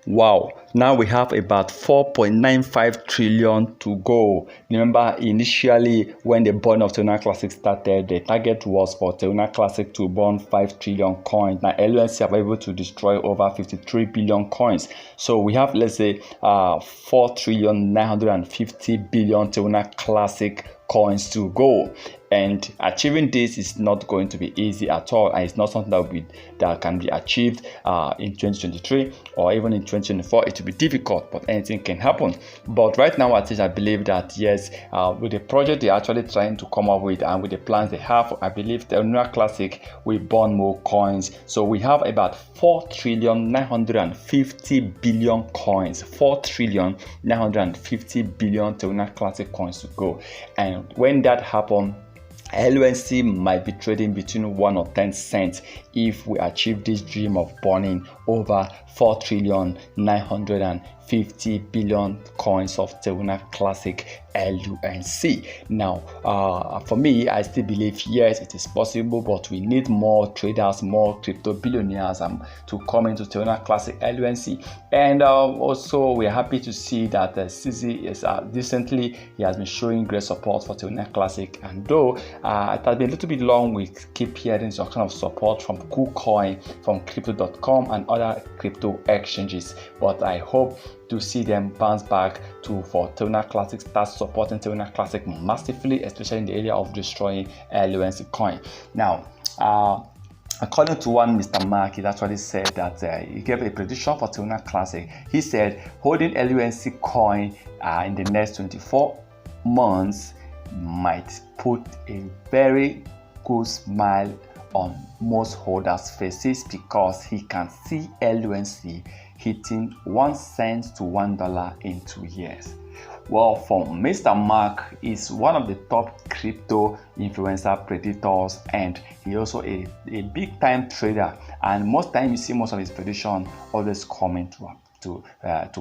Wow, now we have about 4.95 trillion to go. Remember, initially when the burn of Terra Classic started, the target was for Terra Classic to burn 5 trillion coins. Now LUNC are able to destroy over 53 billion coins. So we have, let's say, 4.950 trillion Terra Classic coins to go, and achieving this is not going to be easy at all, and it's not something that can be achieved in 2023 or even in 2024. It will be difficult, but anything can happen. But right now, at least I believe that yes, with the project they're actually trying to come up with and with the plans they have, I believe the Terra Classic will burn more coins. So we have about 4.950 trillion coins, 4.950 trillion Terra Classic coins to go. And when that happens, LUNC might be trading between 1 or 10 cents if we achieve this dream of burning over 4.950 trillion coins of Terra Classic LUNC. Now, for me, I still believe yes, it is possible, but we need more traders, more crypto billionaires to come into Terra Classic LUNC. And also, we are happy to see that CZ is recently he has been showing great support for Terra Classic. And though it has been a little bit long, we keep hearing some kind of support from Kucoin, from Crypto.com, and other crypto exchanges. But I hope to see them bounce back for Terra Classic, start supporting Terra Classic massively, especially in the area of destroying LUNC coin. Now, according to one Mr. Mark, he actually said that he gave a prediction for Terra Classic. He said holding LUNC coin in the next 24 months might put a very good smile on most holders' faces, because he can see LUNC hitting 1 cent to $1 in 2 years. Well, for Mr. Mark, is one of the top crypto influencer predictors, and he also a big time trader. And most time you see most of his prediction always coming to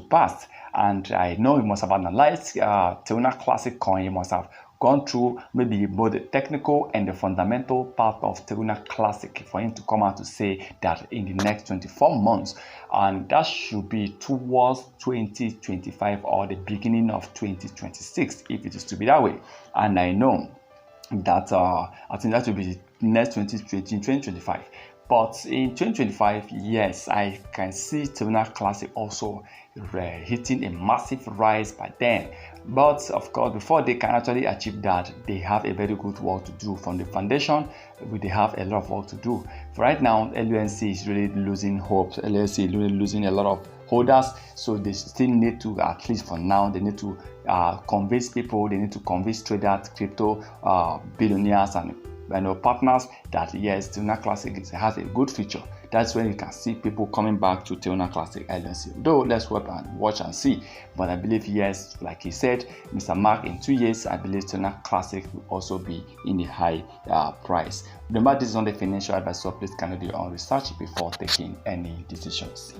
pass. And I know he must have analyzed Terra Classic coin. He must have gone through maybe both the technical and the fundamental part of Terra Classic for him to come out to say that in the next 24 months, and that should be towards 2025 or the beginning of 2026, if it is to be that way. And I know that I think that will be next 2025. But in 2025, yes, I can see Terra Classic also hitting a massive rise by then. But of course, before they can actually achieve that, they have a very good work to do. From the foundation, they have a lot of work to do. For right now, LUNC is really losing hope. LUNC is really losing a lot of holders, so they still need to, at least for now, they need to convince people, they need to convince traders, crypto billionaires and partners that yes, Terra Classic has a good future. That's when you can see people coming back to Terra Classic LUNC. Though let's watch and see. But I believe yes, like he said, Mr. Mark, in 2 years, I believe Terra Classic will also be in a high price. Remember, this is not a financial advice, so please can do your own research before taking any decisions.